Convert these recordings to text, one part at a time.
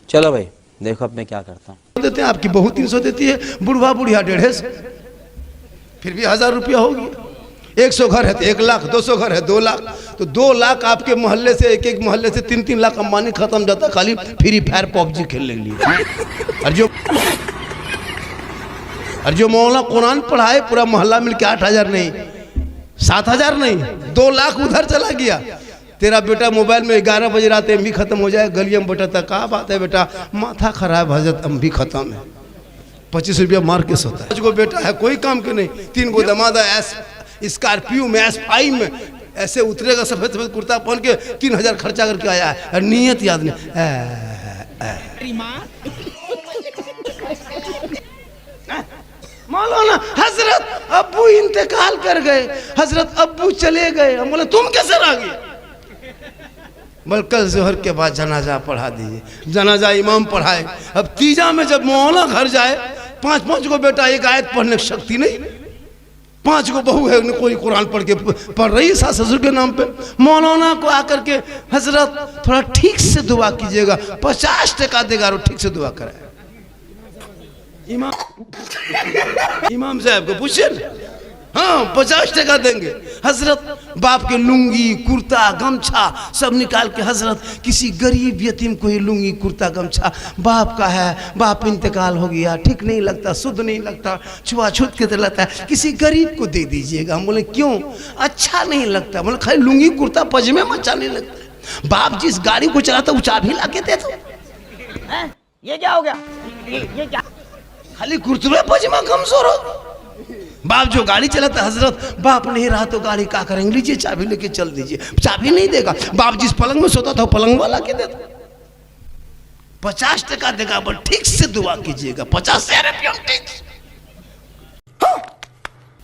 चलो भाई देखो अब मैं क्या करता हूँ। देते हैं आपकी बहू 300 देती है, बुढ़वा बुढ़िया 150, फिर भी 1000 रुपया हो गया। 100 घर है तो 1 लाख, 200 घर है 2 लाख, तो 2 लाख आपके मोहल्ले से, एक मोहल्ले से 3-3 लाख अंबानी खत्म जाता खाली फ्री फायर पबजी खेलने के लिए। और जो मौलाना कुरान पढ़ाए पूरा मोहल्ला मिलके 8000 नहीं, 7000 नहीं, 2 लाख उधर चला गया। तेरा बेटा मोबाइल में 11 बजे रात एमबी खत्म हो जाए, गलियम बेटा तक कहा बात है बेटा, माथा खराब हजरत एमबी खत्म है, 25 रुपया मार के सोता है। 5 गो बेटा है कोई काम के नहीं, 3 गो दमादा स्कॉर्पियो में S5 में ऐसे उतरेगा सफेद सफेद कुर्ता पहन के 3000 खर्चा करके आया है और नीयत याद नहीं। मौलाना हजरत अब्बू इंतकाल कर गए, हजरत अब्बू चले गए। हम बोले तुम कैसे रह गए? बोल कल जोहर के बाद जनाजा पढ़ा दीजिए। जनाजा इमाम पढ़ाए। अब तीजा में जब मौलाना घर जाए, 5-5 को बेटा, एक आयत पढ़ने की शक्ति नहीं, 5 को बहू है, कोई कुरान पढ़ रही है सास ससुर के नाम पे। मौलाना को आकर के हजरत थोड़ा ठीक से दुआ कीजिएगा, 50 टका देगा और ठीक से दुआ कराए। इमाम साहब को पूछे, हाँ 50 टका देंगे। हजरत बाप के लुंगी कुर्ता गमछा सब निकाल के, हजरत किसी गरीब यतीम को ही लुंगी कुर्ता गमछा, बाप का है, बाप इंतकाल हो गया, ठीक नहीं लगता, शुद्ध नहीं लगता, छुआछूत के तरह लगता है, किसी गरीब को दे दीजिएगा। हम बोले क्यों? अच्छा नहीं लगता। बोले खाली लुंगी कुर्ता पजमे में अच्छा नहीं लगता। बाप जिस गाड़ी को चलाता वो चाबी ला के दे दो। ये क्या हो गया? ये क्या? खाली कुर्तबे पजमा कमजोर हो। बाप जो गाड़ी चलाता, हजरत बाप नहीं रहा तो गाड़ी क्या करेंगे, लीजिए चाबी लेके चल दीजिए। चाबी नहीं देगा। बाप जिस पलंग में सोता था पलंग वाला के देता। 50 टका देगा, बस ठीक से दुआ कीजिएगा। 50 रुपया ठीक।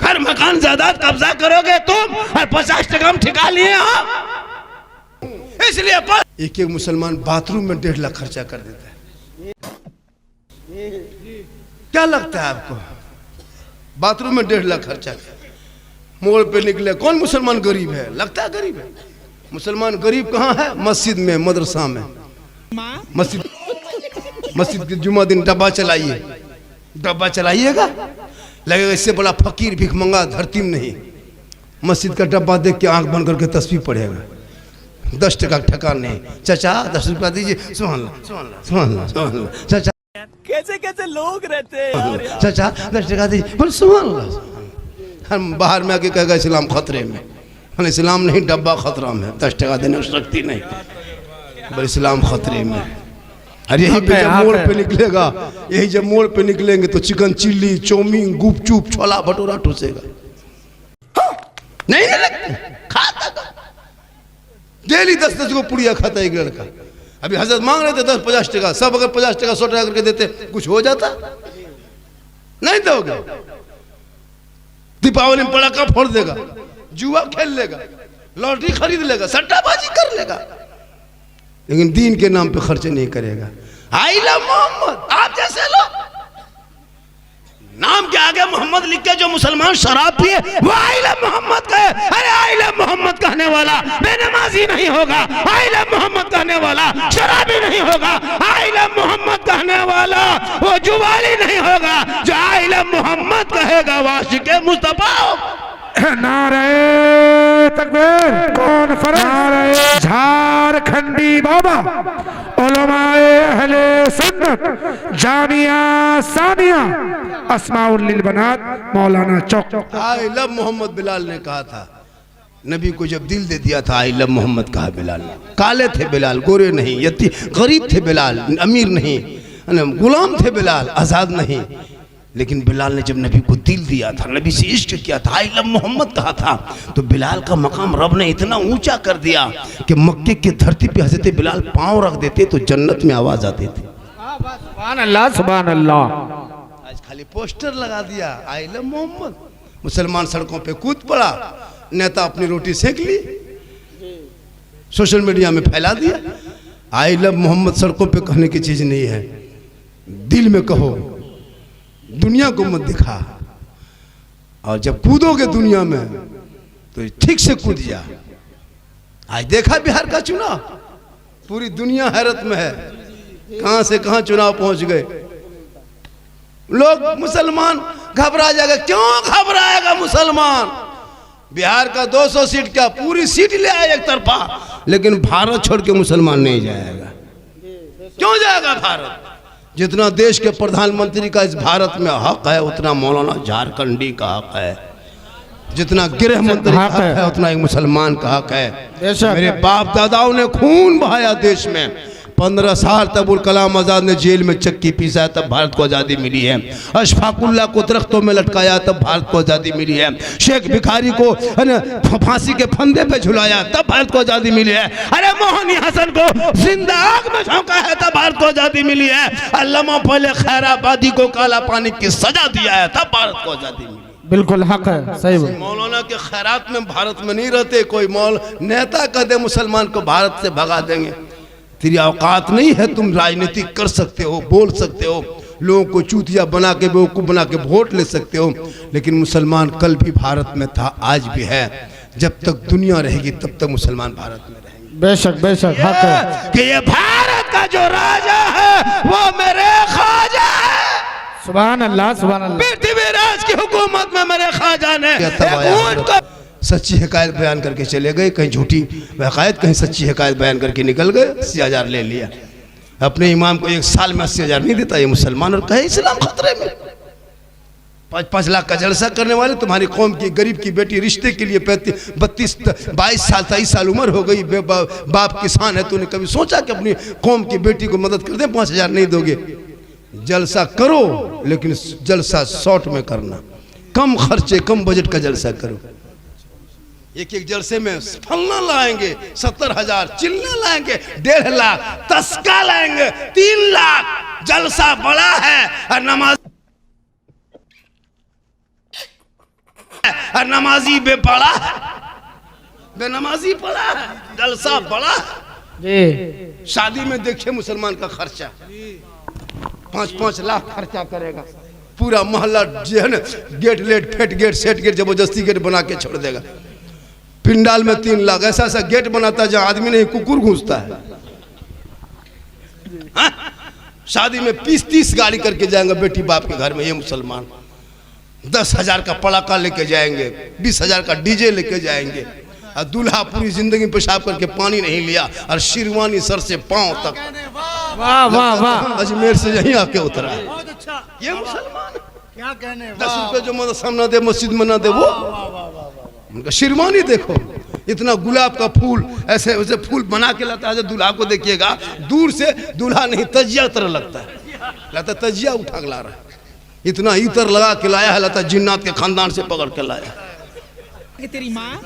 घर मकान जायदाद कब्जा करोगे तुम और 50 टका हम ठिका लिए हम। इसलिए एक मुसलमान बाथरूम में 1.5 लाख खर्चा कर देता है। क्या लगता है आपको? बाथरूम में 1.5 लाख खर्चा। मोड़ पे निकले, कौन मुसलमान गरीब है? लगता है गरीब है। मुसलमान गरीब कहाँ है? मस्जिद में, मदरसा में। मस्जिद के जुम्मा दिन डब्बा चलाइए, डब्बा चलाइएगा, लगेगा इससे बड़ा फकीर भिखमंगा धरती में नहीं। मस्जिद का डब्बा देख के आंख बंद करके तस्वीर पढ़ेगा। 10 टका ठकान नहीं। चाचा 10 रुपया दीजिए। सुभान अल्लाह, सुभान अल्लाह, सुभान अल्लाह, सुभान अल्लाह। चाचा कैसे कैसे लोग रहते हैं यार। चाचा 10 टका दीजिए। बोले सुभान अल्लाह। हम बाहर में आके कहेगा इस्लाम खतरे में। इस्लाम नहीं, डब्बा खतरा में, 10 टका देने की शक्ति नहीं, बोले इस्लाम खतरे में। और यही पे जब मोड़ पे निकलेगा, यही जब मोड़ पे निकलेंगे तो चिकन चिल्ली, चाउमीन, गुपचुप, छोला भटूरा ठूसेगा। नहीं खाता, डेली 10-10 को पुड़िया खाता एक लड़का। अभी हजरत मांग रहे थे 10-50 टका, सब अगर 50 टका 100 टका करके देते कुछ हो जाता? नहीं दोगे। दीपावली में पटाखा फोड़ देगा, जुआ खेल लेगा, लॉटरी खरीद लेगा, सट्टाबाजी कर लेगा, लेकिन दीन के नाम पे खर्चे नहीं करेगा। I love Mohammad. आप जैसे लोग नाम के आगे मोहम्मद लिख के जो मुसलमान शराब पिए वो आई लव मोहम्मद कहे। अरे आई लव मोहम्मद कहने वाला बेनमाजी नहीं होगा, आई लव मोहम्मद कहने वाला शराबी नहीं होगा, आई लव मोहम्मद कहने वाला वो जुवाली नहीं होगा। जो आई लव मोहम्मद कहेगा वो आशिक़े मुस्तफा होगा। नारे तकबीर, कॉन्फ्रेंस झारखंडी बाबा उलमाए अहले सुन्नत जामिया सानिया अस्माउल लिल बनात मौलाना चौक। आई लव मोहम्मद बिलाल ने कहा था, नबी को जब दिल दे दिया था आई लव मोहम्मद कहा बिलाल ने। काले थे बिलाल, गोरे नहीं, गरीब थे बिलाल, अमीर नहीं, गुलाम थे बिलाल, आजाद नहीं। लेकिन बिलाल ने जब नबी को दिल दिया था, नबी से इश्क किया था, आई लव मोहम्मद कहा था, तो बिलाल का मकाम रब ने इतना ऊंचा कर दिया कि मक्के की धरती पे हजरत बिलाल पांव रख देते तो जन्नत में आवाज आती थी। सुभान अल्लाह, सुभान अल्लाह। आज खाली पोस्टर लगा दिया आई लव मोहम्मद, मुसलमान सड़कों पे कूद पड़ा, नेता अपनी रोटी सेक ली, सोशल मीडिया में फैला दिया। आई लव मोहम्मद सड़कों पे कहने की चीज नहीं है, दिल में कहो, दुनिया को मत दिखा। और जब कूदोगे दुनिया में तो ठीक से कूद जा। आज देखा बिहार का चुनाव, पूरी दुनिया हैरत में है। कहां से कहां चुनाव पहुंच गए। लोग मुसलमान घबरा जाएगा। क्यों घबराएगा मुसलमान? बिहार का 200 सीट क्या पूरी सीट ले आए एक तरफा, लेकिन भारत छोड़ के मुसलमान नहीं जाएगा। क्यों जाएगा भारत? जितना देश के प्रधानमंत्री का इस भारत में हक है उतना मौलाना झारखंडी का हक है, जितना गृह मंत्री का हक है उतना एक मुसलमान का हक है। मेरे बाप दादाओं ने खून बहाया देश में। 15 साल तक अबुल कलाम आजाद ने जेल में चक्की पीसा तब भारत को आज़ादी मिली है। अशफाकुल्ला को दरख्तों में लटकाया तब भारत को आज़ादी मिली है। शेख भिखारी को फांसी के फंदे पे झुलाया तब भारत को आज़ादी मिली है। अरे मोहनी हसन को जिंदा आग में झोंका है तब भारत को आज़ादी मिली है। अल्लामा पहले खैराबादी को काला पानी की सजा दिया है तब भारत को आज़ादी मिली। बिल्कुल हक है, सही बात। मौलाना के खैरात में भारत में नहीं रहते। कोई मौल नेता कह दे मुसलमान को भारत से भगा देंगे। तेरी औकात नहीं है, तुम राजनीति कर सकते हो, बोल सकते हो, लोगों को चूतिया बना के बेवकूफ़ बना के वोट ले सकते हो, लेकिन मुसलमान कल भी भारत में था, आज भी है। जब तक दुनिया रहेगी तब तक मुसलमान भारत में रहेंगे। बेशक बेशक हक है कि ये भारत का जो राजा है वो मेरे ख्वाजा है। सुभान अल्लाह, सुभान अल्लाह। पृथ्वी राज की हुकूमत में मेरे ख्वाजा ने ऊंट को सच्ची हकायत बयान करके चले गए, कहीं झूठी हकायत, कहीं सच्ची हकायत बयान करके निकल गए। 80,000 ले लिया। अपने इमाम को एक साल में 80,000 नहीं देता ये मुसलमान, और कहे इस्लाम खतरे में। 5-5 लाख का जलसा करने वाले तुम्हारी कौम की गरीब की बेटी रिश्ते के लिए 22 साल 23 साल उम्र हो गई, बाप किसान है, तूने कभी सोचा कि अपनी कौम की बेटी को मदद कर दे? 5,000 नहीं दोगे? जलसा करो, लेकिन जलसा शॉर्ट में करना, कम खर्चे कम बजट का जलसा करो। एक एक जलसे में फलना लाएंगे 70,000, चिल्ला लाएंगे 1.5 लाख, तस्का लाएंगे 3 लाख। जलसा बड़ा है और नमाजी बेपड़ा है, बेनमाजी पड़ा है। जलसा बड़ा है। शादी में देखिए मुसलमान का खर्चा 5-5 लाख खर्चा करेगा। पूरा मोहल्ला जो है ना, गेट लेट फेट गेट सेट गेट जबरदस्ती गेट बना के छोड़ देगा। पिंडाल में 3 लाख, ऐसा ऐसा गेट बनाता है जहां आदमी नहीं कुकुर घुसता है। हाँ? शादी में 20-30 गाड़ी करके जाएंगे बेटी बाप के घर में ये मुसलमान। 10,000 का पड़ाका लेके जाएंगे, 20,000 का डीजे लेके जाएंगे, और दूल्हा पूरी जिंदगी पेशाब करके पानी नहीं लिया और शिरवानी सर से पांव तक। वाह वाह वाह, अजमेर से यहीं आके उतरा है। ये मुसलमान क्या कहने, 10 रुपए जो मतलब सामना दे मस्जिद में ना दे वो उनका शिरवानी देखो। इतना गुलाब का फूल ऐसे वैसे फूल बना के लाता है। दूल्हा को देखिएगा दूर से, दूल्हा नहीं तजिया तरह लगता है, लगता तजिया उठा के ला रहा है। इतना इतर लगा के लाया है, लगता जिन्नात के खानदान से पकड़ के लाया। तेरी माँ